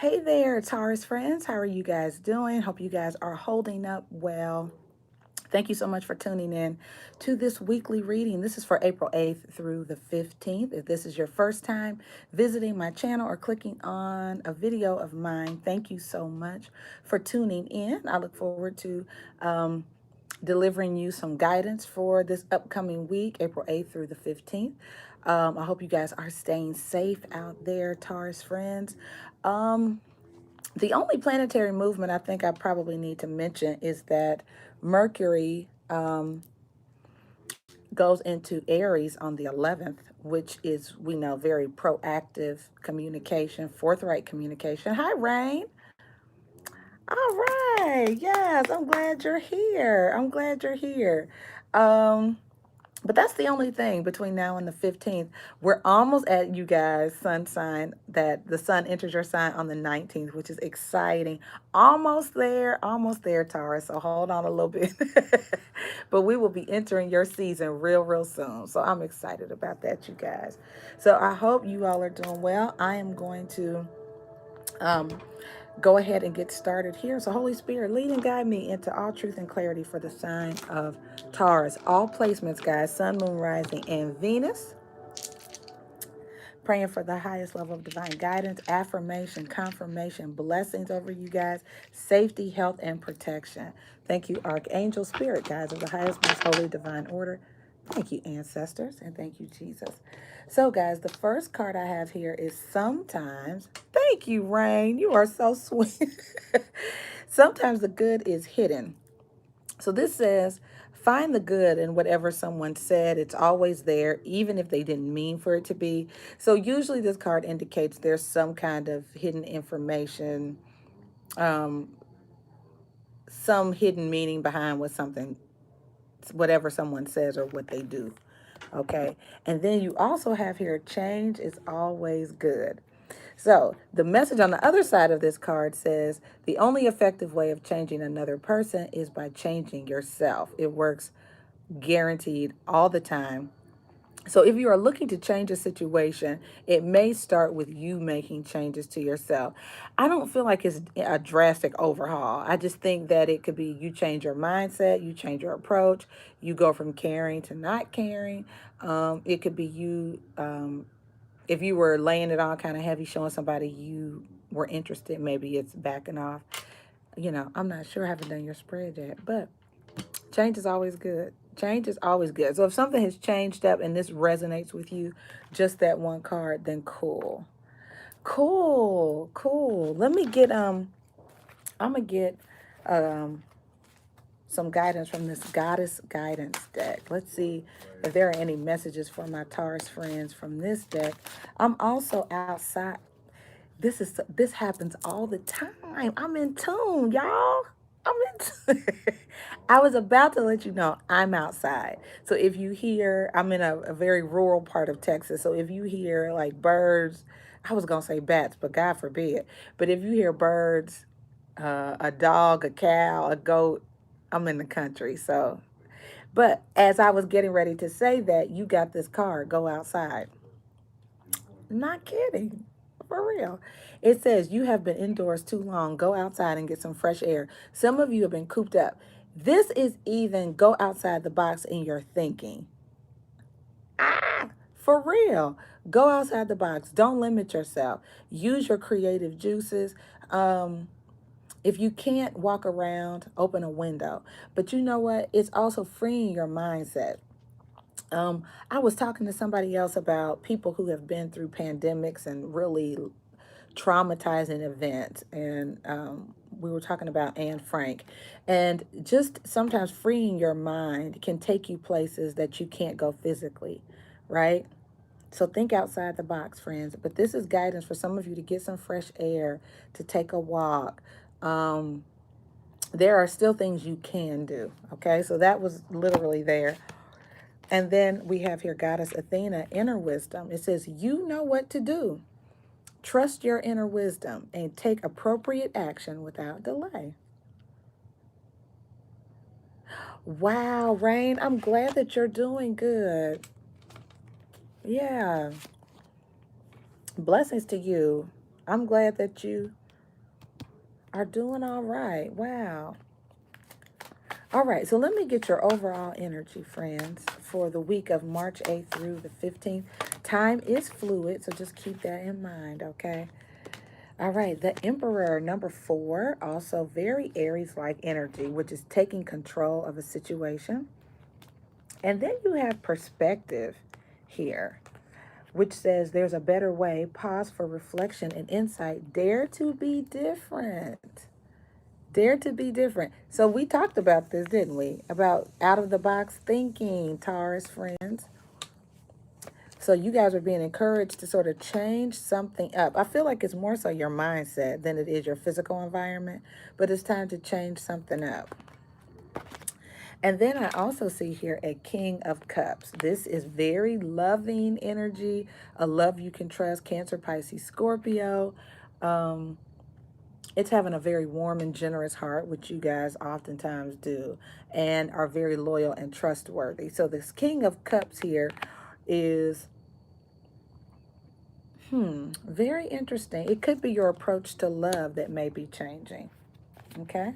Hey there, Taurus friends. How are you guys doing? Hope you guys are holding up well. Thank you so much for tuning in to this weekly reading. This is for April 8th through the 15th. If this is your first time visiting my channel or clicking on a video of mine, thank you so much for tuning in. I look forward to delivering you some guidance for this upcoming week, April 8th through the 15th. I hope you guys are staying safe out there, Taurus friends. Um, the only planetary movement I think I probably need to mention is that Mercury goes into Aries on the 11th, which is, we know, very proactive communication, forthright communication. Hi, Rain. All right. Yes, I'm glad you're here. I'm glad you're here. Um, But that's the only thing between now and the 15th. We're almost at you guys' sun sign that the sun enters your sign on the 19th, which is exciting. Almost there, Taurus. So hold on a little bit. But we will be entering your season real soon. So I'm excited about that, you guys. So I hope you all are doing well. I am going to um, go ahead and get started here. So, Holy Spirit, lead and guide me into all truth and clarity for the sign of Taurus. All placements, guys, Sun, Moon, Rising, and Venus. Praying for the highest level of divine guidance, affirmation, confirmation, blessings over you guys, safety, health, and protection. Thank you, Archangel, Spirit guides of the highest, most holy, divine order. Thank you, ancestors, and thank you, Jesus. So, guys, the first card I have here is sometimes. Thank you, Rain. You are so sweet. Sometimes the good is hidden. So this says, find the good in whatever someone said. It's always there, even if they didn't mean for it to be. So usually this card indicates there's some kind of hidden information, um, some hidden meaning behind whatever someone says or what they do. Okay. And then you also have here, change is always good. So the message on the other side of this card says the only effective way of changing another person is by changing yourself. It works guaranteed all the time. So if you are looking to change a situation, it may start with you making changes to yourself. I don't feel like it's a drastic overhaul. I just think that it could be you change your mindset, you change your approach, you go from caring to not caring. It could be you, if you were laying it on kind of heavy, showing somebody you were interested, maybe it's backing off. I'm not sure. I haven't done your spread yet, but change is always good. Change is always good. So if something has changed up and this resonates with you, just that one card, then cool. Cool. Let me get I'm gonna get um some guidance from this goddess guidance deck. Let's see if there are any messages for my Taurus friends from this deck. I'm also outside. This happens all the time. I'm in tune, y'all. I'm in tune. I was about to let you know I'm outside. So if you hear, I'm in a very rural part of Texas. So if you hear like birds, I was gonna say bats, but God forbid. But if you hear birds, a dog, a cow, a goat, I'm in the country. So, but as I was getting ready to say that, you got this card. Go outside. Not kidding. For real. It says you have been indoors too long. Go outside and get some fresh air. Some of you have been cooped up. This is even go outside the box in your thinking. For real. Go outside the box. Don't limit yourself. Use your creative juices. Um, if you can't walk around, open a window. But you know what? It's also freeing your mindset. I was talking to somebody else about people who have been through pandemics and really traumatizing events. And we were talking about Anne Frank. And just sometimes freeing your mind can take you places that you can't go physically, right? So think outside the box, friends. But this is guidance for some of you to get some fresh air, to take a walk. Um, there are still things you can do. Okay, so that was literally there. And then we have here Goddess Athena, inner wisdom. It says, you know what to do. Trust your inner wisdom and take appropriate action without delay. Wow, Rain, I'm glad that you're doing good. Yeah. Blessings to you. I'm glad that you are doing all right. Wow. All right, so let me get your overall energy, friends, for the week of March 8th through the 15th. Time is fluid, so just keep that in mind, okay? All right, the Emperor, number 4, also very Aries-like energy, which is taking control of a situation. And then you have perspective here, which says there's a better way, pause for reflection and insight, dare to be different. Dare to be different. So we talked about this, didn't we? About out of the box thinking, Taurus friends. So you guys are being encouraged to sort of change something up. I feel like it's more so your mindset than it is your physical environment, but it's time to change something up. And then I also see here a King of Cups. This is very loving energy, a love you can trust, Cancer, Pisces, Scorpio. Um, it's having a very warm and generous heart, which you guys oftentimes do, and are very loyal and trustworthy. So this King of Cups here is very interesting. It could be your approach to love that may be changing. Okay.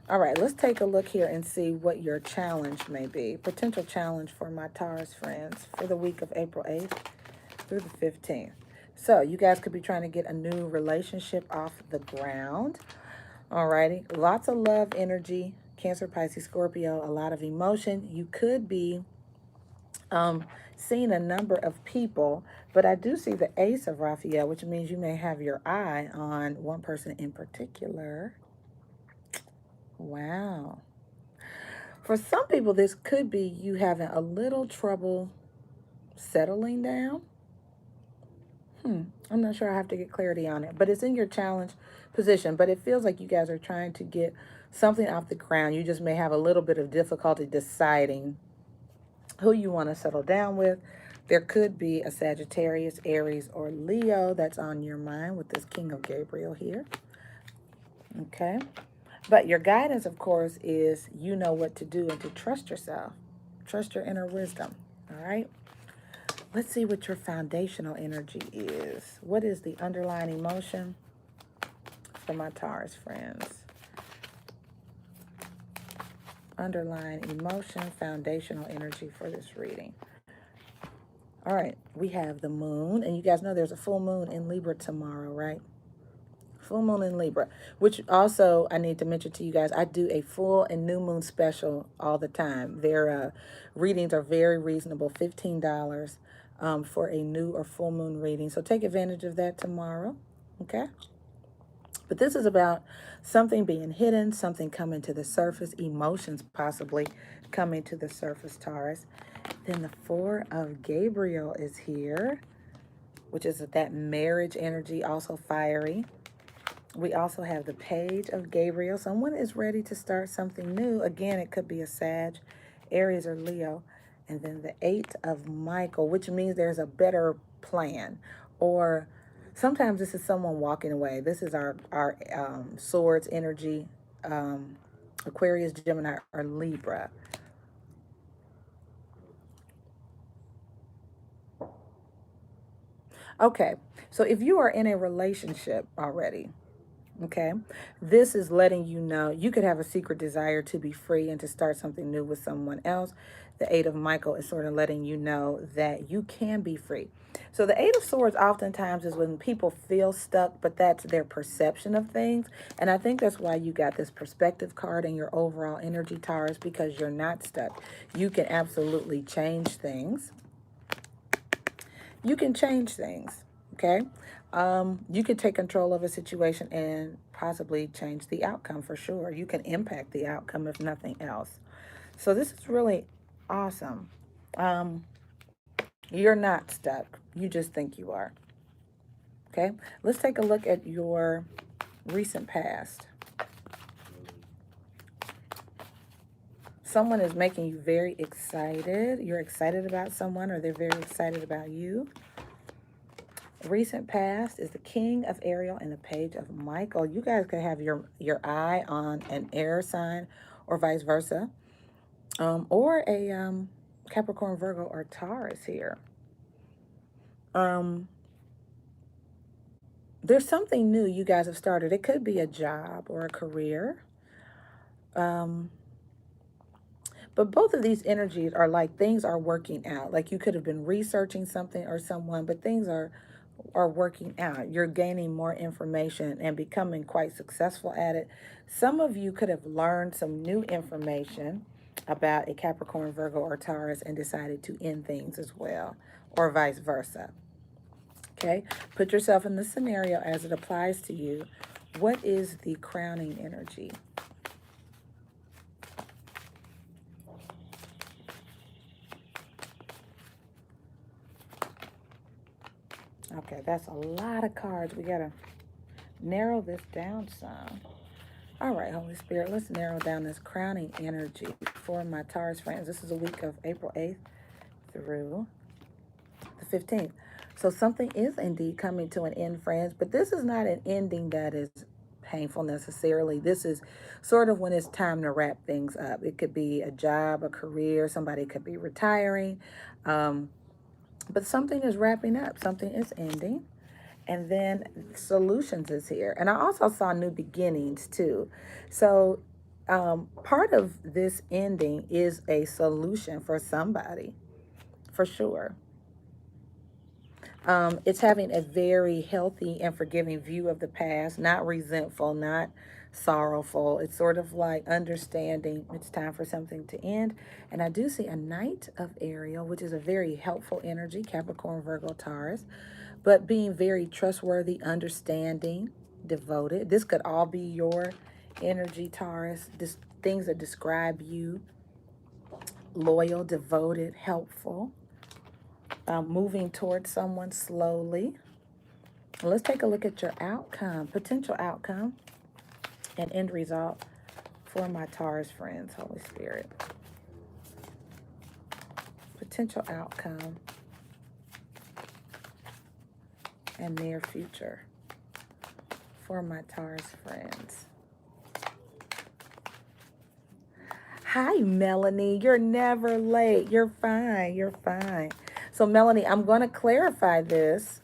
All right, let's take a look here and see what your challenge may be. Potential challenge for my Taurus friends for the week of April 8th through the 15th. So you guys could be trying to get a new relationship off the ground. All righty, lots of love energy, Cancer, Pisces, Scorpio, a lot of emotion. You could be seeing a number of people, but I do see the Ace of Raphael, which means you may have your eye on one person in particular. Wow. For some people, this could be you having a little trouble settling down. I'm not sure. I have to get clarity on it, but it's in your challenge position. But it feels like you guys are trying to get something off the ground. You just may have a little bit of difficulty deciding who you want to settle down with. There could be a Sagittarius, Aries, or Leo that's on your mind with this King of Gabriel here. Okay. But your guidance, of course, is you know what to do and to trust yourself. Trust your inner wisdom. All right. Let's see what your foundational energy is. What is the underlying emotion for my Taurus friends? Underlying emotion, foundational energy for this reading. All right, we have the moon, and you guys know there's a full moon in Libra tomorrow, right? Full moon in Libra, which also I need to mention to you guys, I do a full and new moon special all the time. Their readings are very reasonable, $15 for a new or full moon reading. So take advantage of that tomorrow, okay? But this is about something being hidden, something coming to the surface, emotions possibly coming to the surface, Taurus. Then the Four of Gabriel is here, which is that marriage energy, also fiery. We also have the Page of Gabriel. Someone is ready to start something new. Again, it could be a Sag, Aries, or Leo. And then the Eight of Michael, which means there's a better plan. Or sometimes this is someone walking away. This is our swords energy, Aquarius, Gemini, or Libra. Okay, so if you are in a relationship already, okay, this is letting you know you could have a secret desire to be free and to start something new with someone else. The Eight of Michael is sort of letting you know that you can be free. So the Eight of Swords oftentimes is when people feel stuck, but that's their perception of things. And I think that's why you got this perspective card in your overall energy, Taurus, because you're not stuck. You can absolutely change things. You can change things, okay? You can take control of a situation and possibly change the outcome for sure. You can impact the outcome if nothing else. So this is really awesome. Um, you're not stuck. You just think you are, okay? Let's take a look at your recent past. Someone is making you very excited. You're excited about someone, or they're very excited about you. Recent past is the King of Ariel and the Page of Michael. You guys could have your eye on an air sign or vice versa, or a Capricorn, Virgo, or Taurus here. there's something new you guys have started. It could be a job or a career. But both of these energies are like things are working out. Like you could have been researching something or someone, but things are working out. You're gaining more information and becoming quite successful at it. Some of you could have learned some new information about a Capricorn, Virgo, or Taurus and decided to end things as well, or vice versa. Okay, put yourself in the scenario as it applies to you. What is the crowning energy? Okay, that's a lot of cards. We got to narrow this down some. All right, Holy Spirit, let's narrow down this crowning energy for my Taurus friends. This is a week of April 8th through the 15th. So something is indeed coming to an end, friends, but this is not an ending that is painful necessarily. This is sort of when it's time to wrap things up. It could be a job, a career, somebody could be retiring, but something is wrapping up, something is ending. And then solutions is here. And I also saw new beginnings too. So part of this ending is a solution for somebody, for sure. It's having a very healthy and forgiving view of the past, not resentful, not sorrowful. It's sort of like understanding it's time for something to end. And I do see a Knight of Ariel, which is a very helpful energy, Capricorn, Virgo, Taurus, but being very trustworthy, understanding, devoted. This could all be your energy, Taurus. This, things that describe you: loyal, devoted, helpful, moving towards someone slowly. Let's take a look at your outcome, potential outcome, and end result for my Taurus friends, Holy Spirit. Potential outcome and near future for my Taurus friends. Hi, Melanie. You're never late. You're fine. You're fine. So, Melanie, I'm going to clarify this,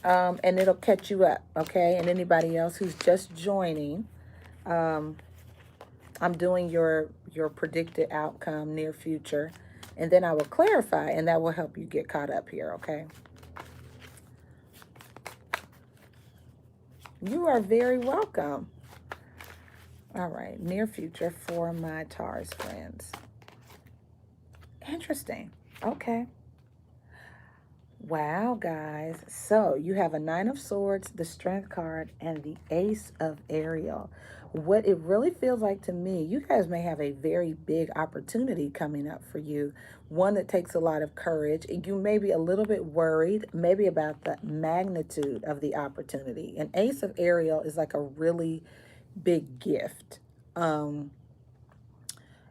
and it'll catch you up, okay? And anybody else who's just joining, I'm doing your predicted outcome, near future, and then I will clarify, and that will help you get caught up here, okay? You are very welcome. All right, near future for my Taurus friends. Interesting. Okay. Wow, guys. So you have a Nine of Swords, the Strength card, and the Ace of Ariel. What it really feels like to me, you guys may have a very big opportunity coming up for you, one that takes a lot of courage. You may be a little bit worried, maybe about the magnitude of the opportunity. An Ace of Ariel is like a really big gift.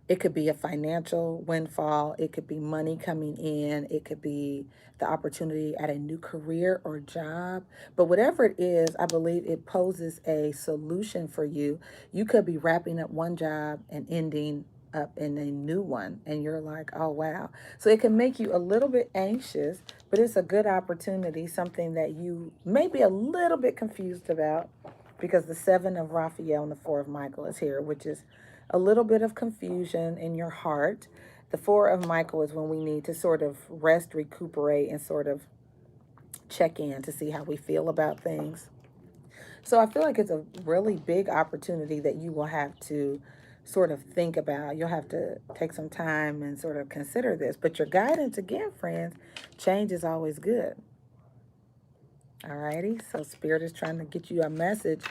It could be a financial windfall. It could be money coming in. It could be the opportunity at a new career or job. But whatever it is, I believe it poses a solution for you. You could be wrapping up one job and ending up in a new one. And you're like, oh, wow. So it can make you a little bit anxious, but it's a good opportunity, something that you may be a little bit confused about, because the Seven of Raphael and the Four of Michael is here, which is a little bit of confusion in your heart. The Four of Michael is when we need to sort of rest, recuperate, and sort of check in to see how we feel about things. So I feel like it's a really big opportunity that you will have to sort of think about. You'll have to take some time and sort of consider this. But your guidance, again, friends, change is always good. Alrighty, so Spirit is trying to get you a message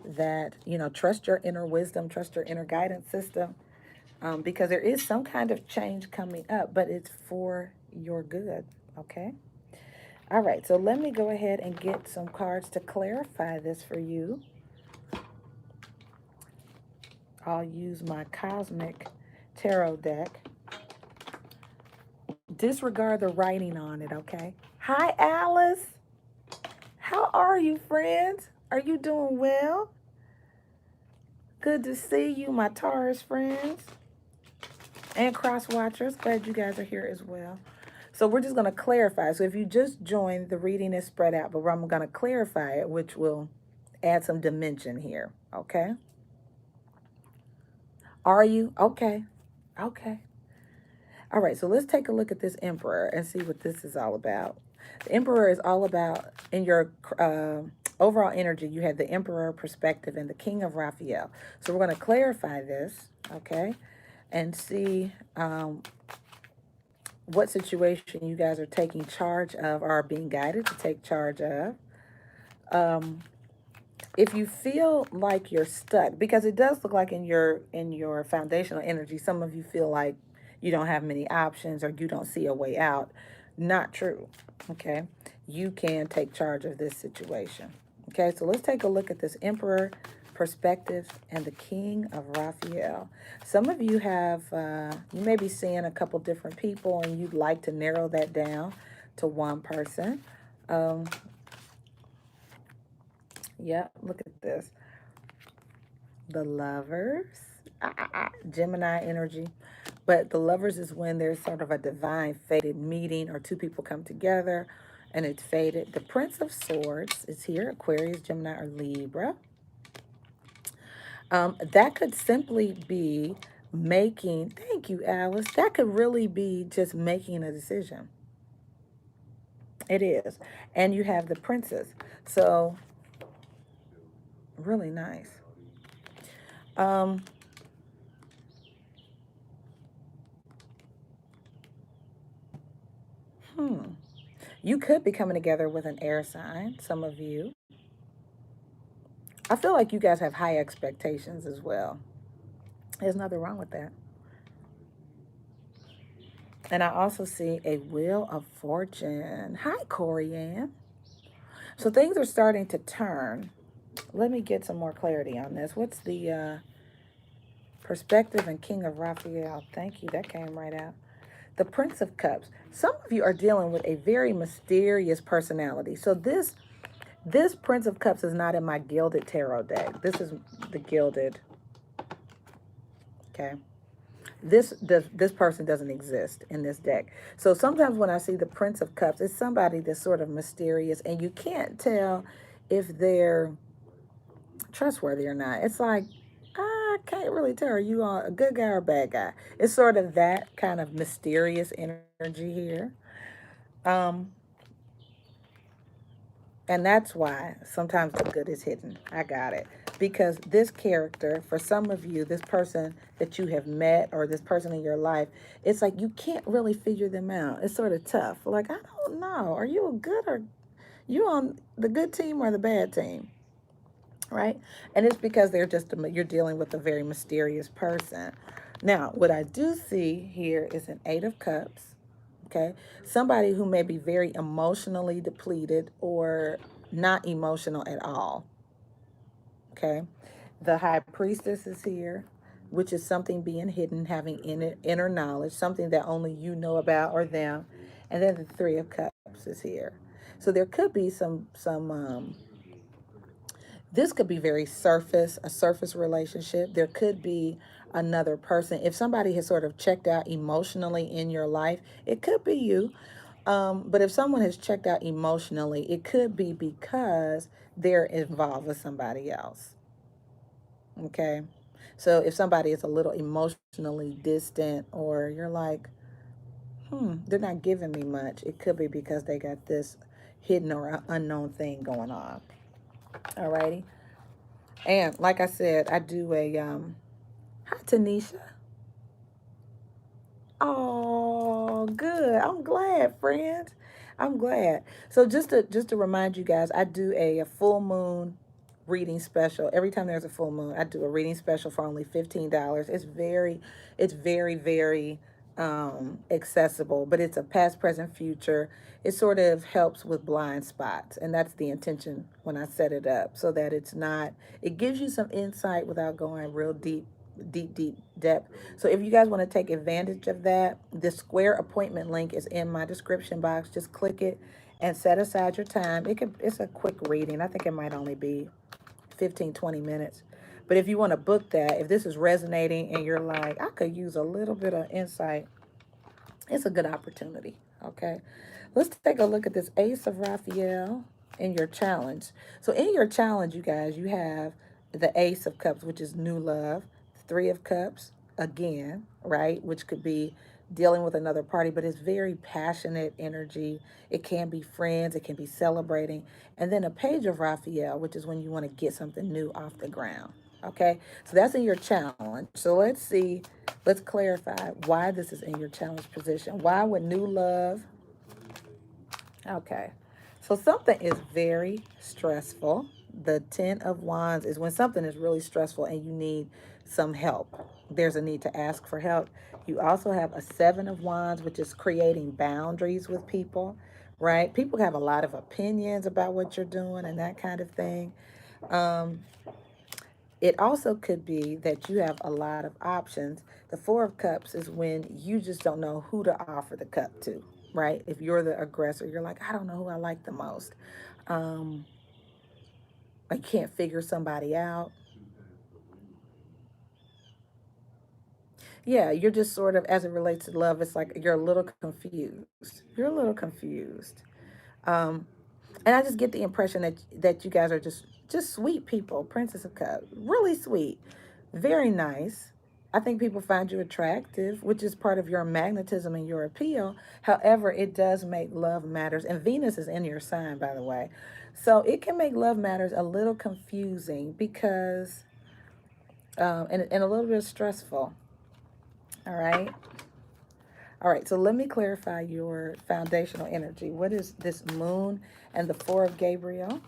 that, you know, trust your inner wisdom, trust your inner guidance system, because there is some kind of change coming up, but it's for your good, okay? All right, so let me go ahead and get some cards to clarify this for you. I'll use my Cosmic Tarot deck. Disregard the writing on it, okay? Hi, Alice. How are you, friends? Are you doing well? Good to see you, my Taurus friends and cross watchers. Glad you guys are here as well. So we're just going to clarify. So if you just joined, the reading is spread out, but I'm going to clarify it, which will add some dimension here. Okay. Are you? Okay. Okay. All right. So let's take a look at this Emperor and see what this is all about. The Emperor is all about, in your overall energy, you have the Emperor perspective and the King of Raphael. So we're going to clarify this. Okay. And see what situation you guys are taking charge of or are being guided to take charge of. If you feel like you're stuck, because it does look like in your foundational energy, some of you feel like you don't have many options or you don't see a way out. Not true. Okay. You can take charge of this situation. Okay, so let's take a look at this Emperor perspective and the King of Raphael. Some of you have, you may be seeing a couple different people and you'd like to narrow that down to one person. Yeah, look at this. The Lovers, Gemini energy. But the Lovers is when there's sort of a divine fated meeting or two people come together and it's fated. The Prince of Swords is here, Aquarius, Gemini, or Libra. That could simply be making, thank you, Alice. That could really be just making a decision. It is. And you have the Princess. So, really nice. Um, you could be coming together with an air sign, some of you. I feel like you guys have high expectations as well. There's nothing wrong with that. And I also see a Wheel of Fortune. Hi, Corianne. So things are starting to turn. Let me get some more clarity on this. What's the perspective and King of Raphael? Thank you. That came right out. The Prince of Cups. Some of you are dealing with a very mysterious personality. So this Prince of Cups is not in my Gilded Tarot deck. This is the Gilded. Okay. This person doesn't exist in this deck. So sometimes when I see the Prince of Cups, it's somebody that's sort of mysterious and you can't tell if they're trustworthy or not. It's like, I can't really tell. Are you a good guy or a bad guy? It's sort of that kind of mysterious energy here. Um, and that's why sometimes the good is hidden. I got it. Because this character, for some of you, this person that you have met or this person in your life, it's like you can't really figure them out. It's sort of tough. Like, I don't know. Are you a good or you on the good team or the bad team? Right? And it's because they're just, you're dealing with a very mysterious person. Now, what I do see here is an Eight of Cups. Okay. Somebody who may be very emotionally depleted or not emotional at all. Okay. The High Priestess is here, which is something being hidden, having inner knowledge, something that only you know about or them. And then the Three of Cups is here. So there could be some this could be very surface, a surface relationship. There could be another person. If somebody has sort of checked out emotionally in your life, it could be you. But if someone has checked out emotionally, it could be because they're involved with somebody else. Okay. So if somebody is a little emotionally distant or you're like, they're not giving me much, it could be because they got this hidden or unknown thing going on. Alrighty. And like I said, I do a hi Tanisha. Oh, good. I'm glad, friend. I'm glad. So just to remind you guys, I do a full moon reading special. Every time there's a full moon, I do a reading special for only $15. It's very accessible, but it's a past, present, future. It sort of helps with blind spots, and that's the intention when I set it up, so that it's not. It gives you some insight without going real deep depth. So if you guys want to take advantage of that, the square appointment link is in my description box. Just click it and set aside your time. It's a quick reading. I think it might only be 15-20 minutes. But if you want to book that, if this is resonating and you're like, I could use a little bit of insight, it's a good opportunity. Okay. Let's take a look at this Ace of Raphael in your challenge. So in your challenge, you guys, you have the Ace of Cups, which is new love, Three of Cups, again, right? Which could be dealing with another party, but it's very passionate energy. It can be friends, it can be celebrating. And then a Page of Raphael, which is when you want to get something new off the ground. Okay, so that's in your challenge. So let's see, let's clarify why this is in your challenge position. Why would new love? Okay. So something is very stressful. The 10 of Wands is when something is really stressful and you need some help. There's a need to ask for help. You also have a 7 of Wands, which is creating boundaries with people, right? People have a lot of opinions about what you're doing and that kind of thing. Um, it also could be that you have a lot of options. The Four of Cups is when you just don't know who to offer the cup to, right? If you're the aggressor, you're like, I don't know who I like the most. Um, I can't figure somebody out. Yeah, you're just sort of, as it relates to love, it's like you're a little confused. You're a little confused. Um, and I just get the impression that you guys are just sweet people. Princess of Cups, really sweet, very nice. I think people find you attractive, which is part of your magnetism and your appeal. However, it does make love matters, and Venus is in your sign, by the way, so it can make love matters a little confusing because and a little bit stressful. All right. All right, so let me clarify your foundational energy. What is this moon and the Four of Gabriel?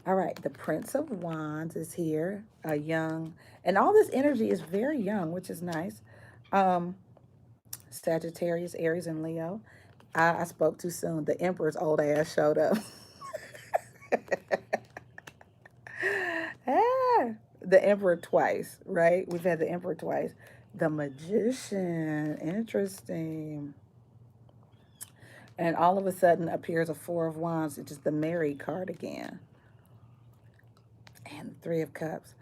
All right, the Prince of Wands is here, a young, and all this energy is very young, which is nice. Um, Sagittarius, Aries, and Leo. I spoke too soon. The Emperor's old ass showed up. ah, the Emperor twice, right? We've had the Emperor twice. The Magician, interesting. And all of a sudden appears a Four of Wands, which is the married card again, and the Three of Cups.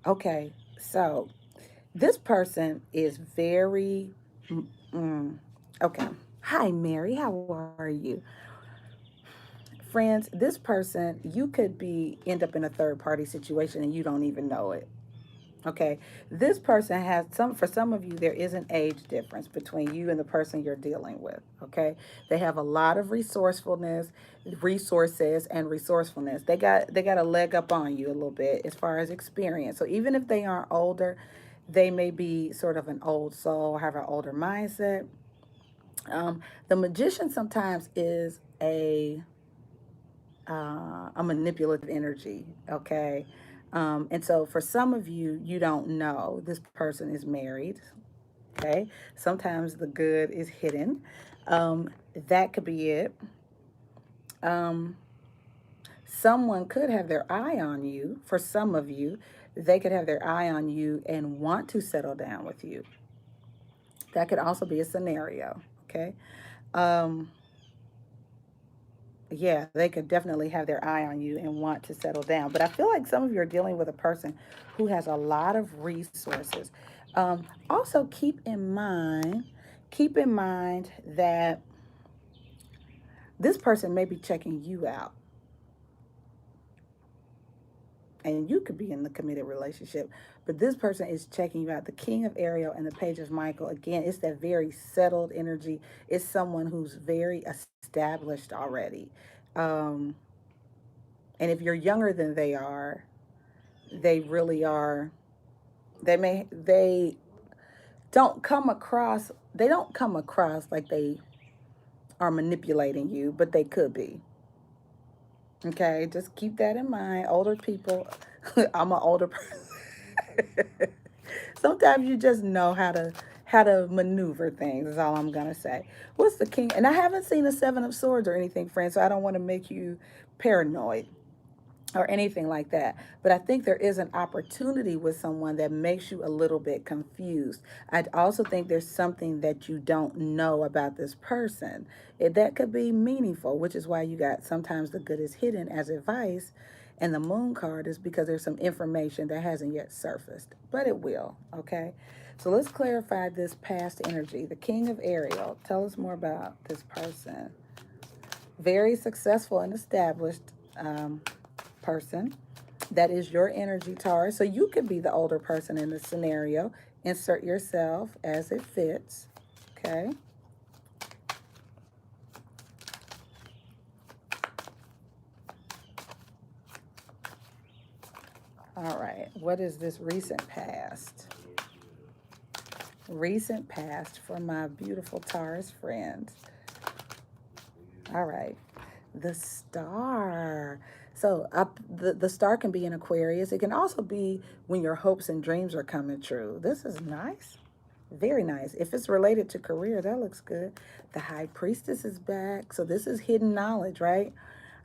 Okay, so this person is very, mm, okay. Hi, Mary. How are you? Friends, this person, you could be end up in a third party situation and you don't even know it. Okay. This person has for some of you, there is an age difference between you and the person you're dealing with. Okay. They have a lot of resources and resourcefulness. They got a leg up on you a little bit as far as experience. So even if they aren't older, they may be sort of an old soul, have an older mindset. The magician sometimes is a manipulative energy, okay? And so for some of you, you don't know this person is married, okay? Sometimes the good is hidden. That could be it. Um, Someone could have their eye on you. For some of you, they could have their eye on you and want to settle down with you. That could also be a scenario, okay? Um, yeah, they could definitely have their eye on you and want to settle down. But I feel like some of you are dealing with a person who has a lot of resources. Also, keep in mind that this person may be checking you out, and you could be in the committed relationship, but this person is checking you out. The King of Ariel and the Page of Michael, again, it's that very settled energy. It's someone who's very established already. Um, and if you're younger than they are, they really are. They don't come across like they are manipulating you, but they could be. Okay, just keep that in mind. Older people, I'm an older person. Sometimes you just know how to maneuver things is all I'm gonna say. What's the king? And I haven't seen a 7 of Swords or anything, friends, so I don't want to make you paranoid or anything like that. But I think there is an opportunity with someone that makes you a little bit confused. I also think there's something that you don't know about this person. That could be meaningful, which is why you got sometimes the good is hidden as advice. And the moon card is because there's some information that hasn't yet surfaced, but it will, okay? So let's clarify this past energy. The King of Ariel, tell us more about this person. Very successful and established person. That is your energy, Taurus. So you could be the older person in this scenario. Insert yourself as it fits, okay? All right, what is this recent past? Recent past for my beautiful Taurus friends. All right, the star. So the star can be in Aquarius. It can also be when your hopes and dreams are coming true. This is nice. Very nice. If it's related to career, that looks good. The High Priestess is back. So this is hidden knowledge, right?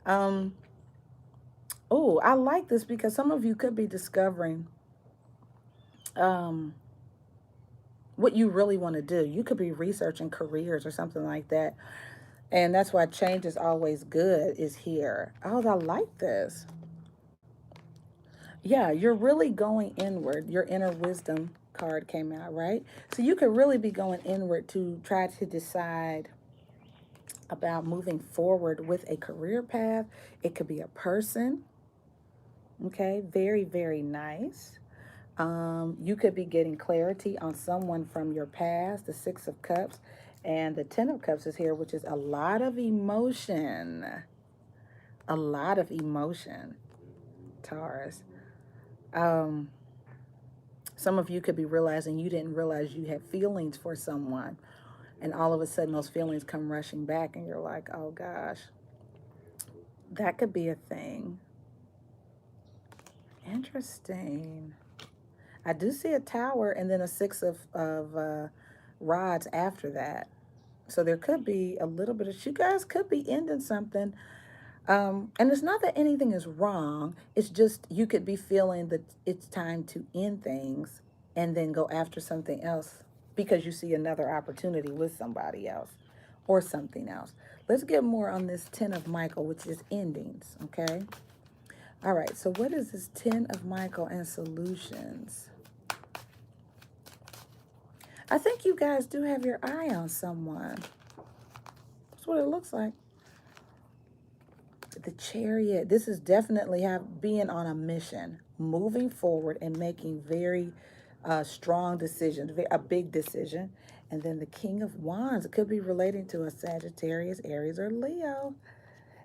Um, oh, I like this because some of you could be discovering um, what you really want to do. You could be researching careers or something like that. And that's why change is always good is here. Oh, I like this. Yeah, you're really going inward. Your inner wisdom card came out, right? So you could really be going inward to try to decide about moving forward with a career path. It could be a person. Okay, very, very nice. You could be getting clarity on someone from your past, the Six of Cups, and the Ten of Cups is here, which is a lot of emotion. A lot of emotion, Taurus. Um, some of you could be realizing you didn't realize you had feelings for someone, and all of a sudden those feelings come rushing back, and you're like, oh gosh, that could be a thing. Interesting. I do see a tower and then a six of rods after that. So there could be a little bit of, you guys could be ending something. And it's not that anything is wrong. It's just you could be feeling that it's time to end things and then go after something else because you see another opportunity with somebody else or something else. Let's get more on this 10 of Michael, which is endings, okay? All right, so what is this 10 of Michael and solutions? I think you guys do have your eye on someone. That's what it looks like. The Chariot. This is definitely being on a mission, moving forward and making very strong decisions, a big decision. And then the King of Wands. It could be relating to a Sagittarius, Aries, or Leo.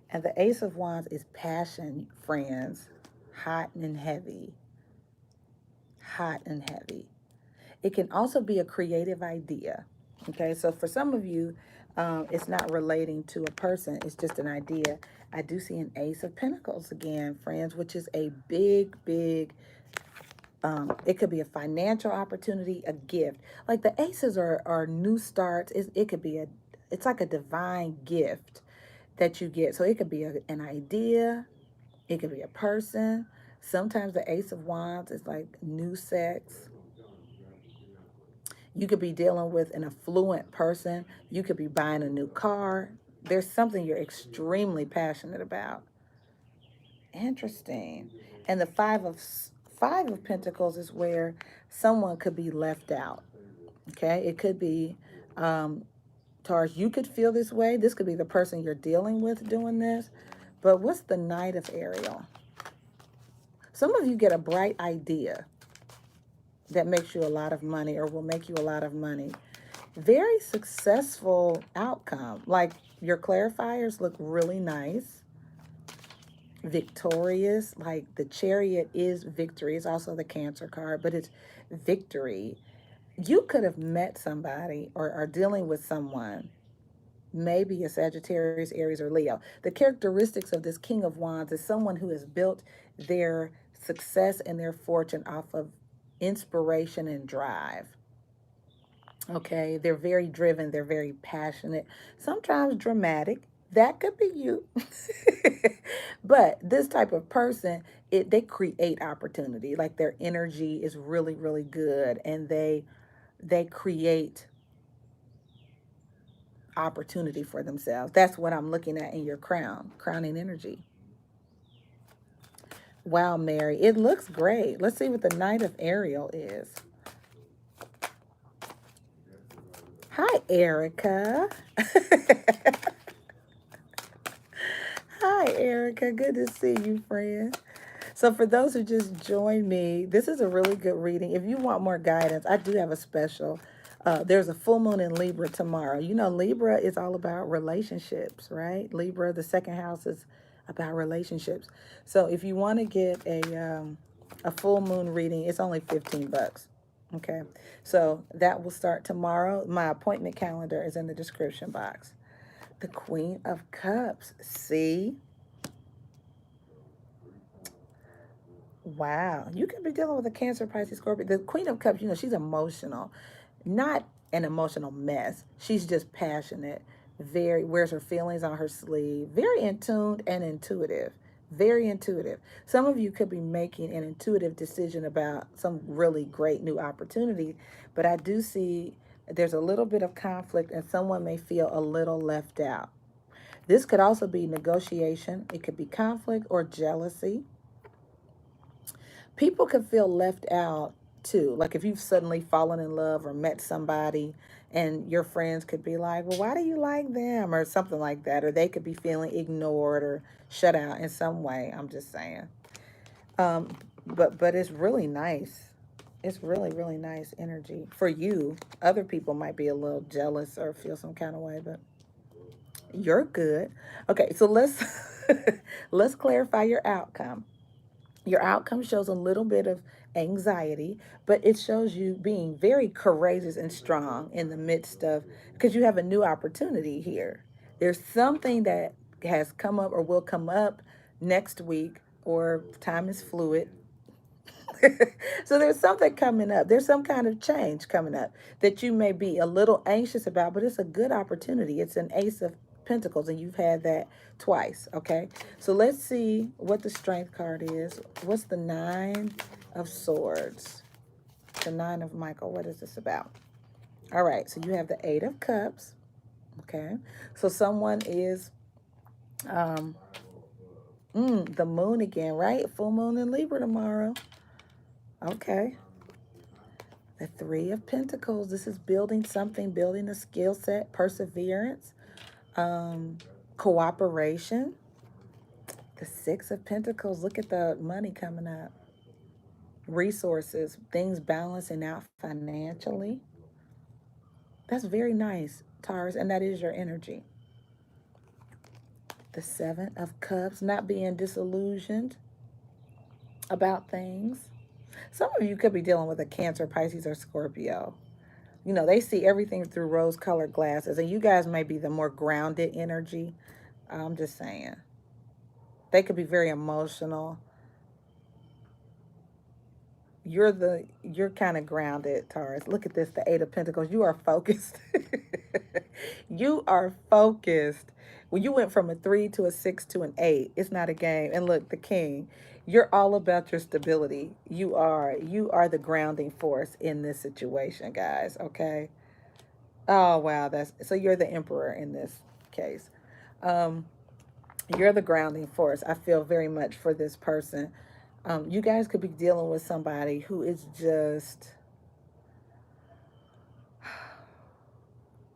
And the Ace of Wands is passion, friends. Hot and heavy. Hot and heavy. It can also be a creative idea. Okay, so for some of you, it's not relating to a person, it's just an idea. I do see an Ace of Pentacles again, friends, which is a big, big, it could be a financial opportunity, a gift. Like the aces are new starts. It could be it's like a divine gift that you get. So it could be an idea, it could be a person. Sometimes the Ace of Wands is like new sex. You could be dealing with an affluent person. You could be buying a new car. There's something you're extremely passionate about. Interesting. And the five of Pentacles is where someone could be left out. Okay, it could be Taurus. You could feel this way. This could be the person you're dealing with doing this. But what's the Knight of Ariel? Some of you get a bright idea that makes you a lot of money or will make you a lot of money. Very successful outcome. Like your clarifiers look really nice. Victorious. Like the Chariot is victory. It's also the Cancer card, but it's victory. You could have met somebody or are dealing with someone, maybe a Sagittarius, Aries, or Leo. The characteristics of this King of Wands is someone who has built their success and their fortune off of inspiration and drive. Okay, they're very driven, they're very passionate, sometimes dramatic. That could be you. But this type of person, they create opportunity. Like their energy is really, really good and they create opportunity for themselves. That's what I'm looking at in your crowning energy. Wow, Mary, it looks great. Let's see what the Knight of Ariel is. Hi, Erica. Hi, Erica. Good to see you, friend. So, for those who just joined me, this is a really good reading. If you want more guidance, I do have a special. There's a full moon in Libra tomorrow. You know, Libra is all about relationships, right? Libra, the second house is about relationships. So, if you want to get a full moon reading, it's only 15 bucks. Okay. So, that will start tomorrow. My appointment calendar is in the description box. The Queen of Cups. See? Wow. You could be dealing with a Cancer, Pisces, Scorpio. The Queen of Cups, you know, she's emotional. Not an emotional mess. She's just passionate. Very wears her feelings on her sleeve. Very in tuned and intuitive. Very intuitive. Some of you could be making an intuitive decision about some really great new opportunity, but I do see there's a little bit of conflict and someone may feel a little left out. This could also be negotiation. It could be conflict or jealousy. People can feel left out too. Like if you've suddenly fallen in love or met somebody and your friends could be like, well, why do you like them? Or something like that. Or they could be feeling ignored or shut out in some way. I'm just saying. Um, but it's really nice. It's really, really nice energy for you. Other people might be a little jealous or feel some kind of way, but you're good. Okay, so let's let's clarify your outcome. Your outcome shows a little bit of anxiety, but it shows you being very courageous and strong in the midst of, because you have a new opportunity here. There's something that has come up or will come up next week, or time is fluid. So there's something coming up. There's some kind of change coming up that you may be a little anxious about, but it's a good opportunity. It's an Ace of Pentacles, and you've had that twice. Okay. So let's see what the Strength card is. What's the Nine of Swords? The Nine of Michael. What is this about? All right. So you have the Eight of Cups. Okay. So someone is um the moon again, right? Full moon in Libra tomorrow. Okay. The Three of Pentacles. This is building something, building a skill set, perseverance, um, cooperation. The Six of Pentacles. Look at the money coming up. Resources, things balancing out financially. That's very nice, Taurus, and that is your energy. The Seven of Cups. Not being disillusioned about things. Some of you could be dealing with a Cancer, Pisces, or Scorpio. You know, they see everything through rose colored glasses, and you guys may be the more grounded energy. I'm just saying. They could be very emotional. You're kind of grounded, Taurus. Look at this, the Eight of Pentacles. You are focused. You are focused. When you went from a 3 to a 6 to an 8, it's not a game. And look, the King. You're all about your stability. You are the grounding force in this situation, guys, okay? Oh wow, that's so you're the emperor in this case. Um, you're the grounding force. I feel very much for this person. You guys could be dealing with somebody who is just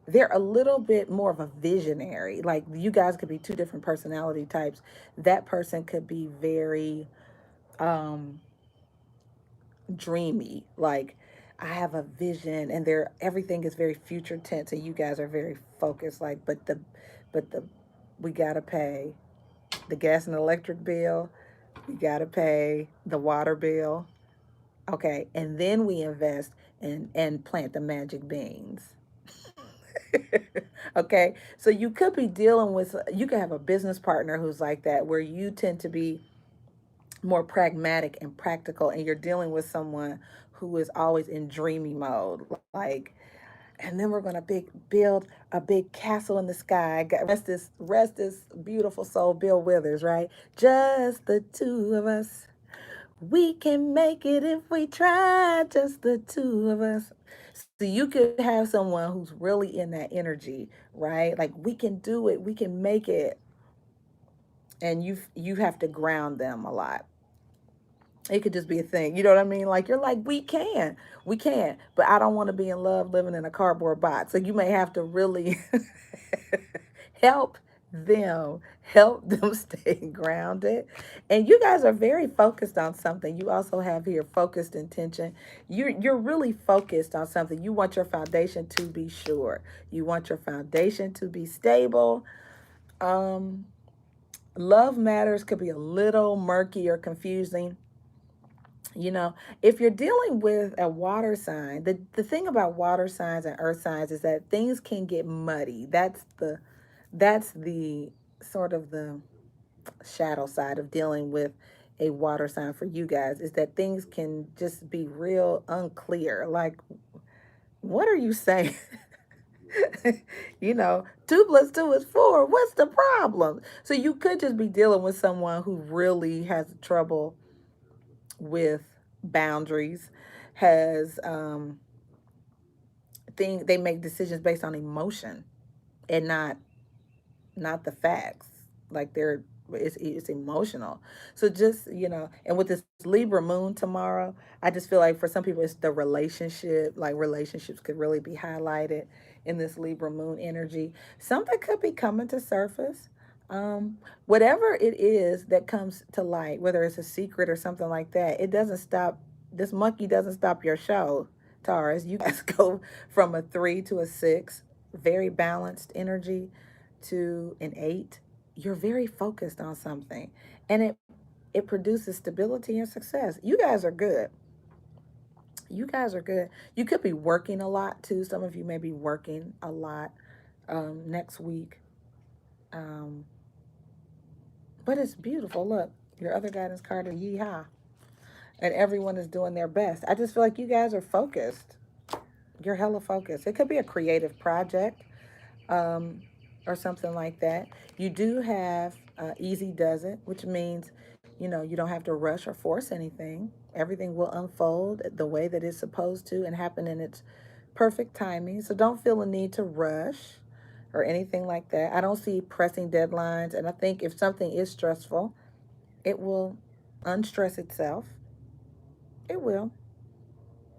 they're a little bit more of a visionary. Like you guys could be two different personality types. That person could be very um dreamy. Like I have a vision and there everything is very future tense and you guys are very focused like but the we got to pay the gas and electric bill, we got to pay the water bill. Okay, and then we invest and plant the magic beans. Okay, so you could be dealing with you could have a business partner who's like that where you tend to be more pragmatic and practical and you're dealing with someone who is always in dreamy mode like and then we're gonna build a big castle in the sky. Rest this beautiful soul, Bill Withers, right? Just the two of us. We can make it if we try. Just the two of us. So you could have someone who's really in that energy, right? Like we can do it. We can make it. And you have to ground them a lot. It could just be a thing. You know what I mean? Like, you're like, we can, but I don't want to be in love living in a cardboard box. So you may have to really help help them stay grounded. And you guys are very focused on something. You also have here focused intention. You're really focused on something. You want your foundation to be sure. You want your foundation to be stable. Um, Love matters could be a little murky or confusing. You know, if you're dealing with a water sign, the thing about water signs and earth signs is that things can get muddy. That's the sort of the shadow side of dealing with a water sign for you guys, is that things can just be real unclear. Like, what are you saying? You know, 2 plus 2 is 4. What's the problem? So you could just be dealing with someone who really has trouble with boundaries, has they make decisions based on emotion and not the facts. Like, it's emotional. So just, and with this Libra moon tomorrow, I just feel like for some people it's the relationship. Like, relationships could really be highlighted in this Libra moon energy. Something could be coming to surface. Whatever it is that comes to light, whether it's a secret or something like that, it doesn't stop. This monkey doesn't stop your show, Taurus. You guys go from a 3 to a 6, very balanced energy, to an 8. You're very focused on something, and it produces stability and success. You guys are good. You guys are good. You could be working a lot too. Some of you may be working a lot next week. Um, but it's beautiful. Look, your other guidance card is yeehaw. And everyone is doing their best. I just feel like you guys are focused. You're hella focused. It could be a creative project, um, or something like that. You do have easy does it, which means, you don't have to rush or force anything. Everything will unfold the way that it's supposed to and happen in its perfect timing. So don't feel a need to rush or anything like that. I don't see pressing deadlines. And I think if something is stressful, it will unstress itself. It will.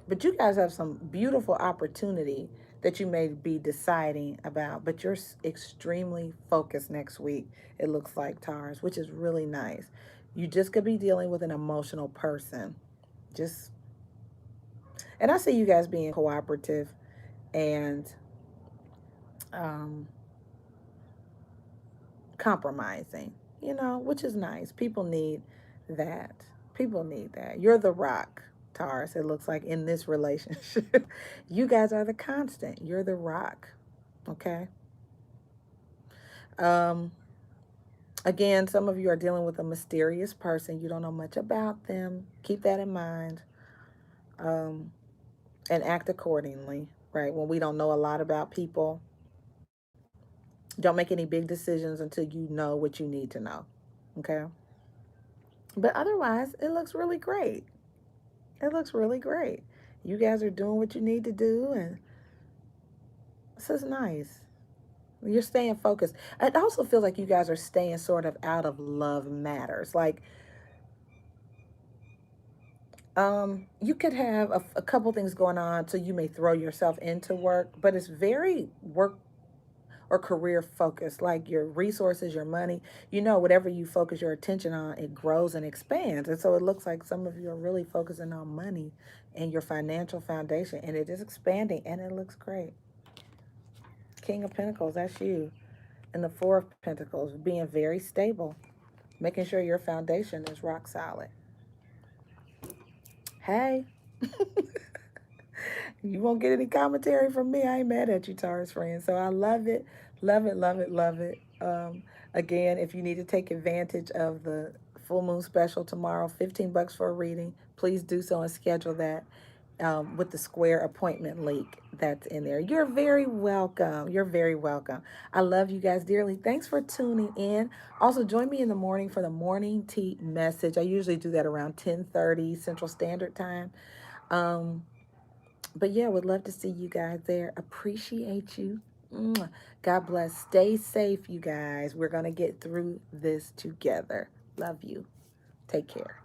But you guys have some beautiful opportunity that you may be deciding about, but you're extremely focused next week, it looks like, Taurus, which is really nice. You just could be dealing with an emotional person. Just, and I see you guys being cooperative and um, compromising, which is nice. People need that. People need that. You're the rock, Taurus, it looks like, in this relationship. You guys are the constant. You're the rock. Okay. Um, Again, some of you are dealing with a mysterious person. You don't know much about them. Keep that in mind, um, and act accordingly, right? When we don't know a lot about people, don't make any big decisions until you know what you need to know. Okay. But otherwise, it looks really great. It looks really great. You guys are doing what you need to do, and this is nice. You're staying focused. It also feels like you guys are staying sort of out of love matters. Like, you could have a couple things going on, so you may throw yourself into work, but it's very work or career focused. Like, your resources, your money, whatever you focus your attention on, it grows and expands. And so it looks like some of you are really focusing on money and your financial foundation, and it is expanding, and it looks great. King of Pentacles, that's you. And the Four of Pentacles, being very stable, making sure your foundation is rock solid. Hey, you won't get any commentary from me. I ain't mad at you, Taurus friends. So I love it, love it, love it, love it. Again, if you need to take advantage of the full moon special tomorrow, $15 for a reading, please do so and schedule that with the square appointment link that's in there. You're very welcome. You're very welcome. I love you guys dearly. Thanks for tuning in. Also, join me in the morning for the morning tea message. I usually do that around 10:30 Central Standard Time. Um, but yeah, would love to see you guys there. Appreciate you. Mwah. God bless. Stay safe, you guys. We're going to get through this together. Love you. Take care.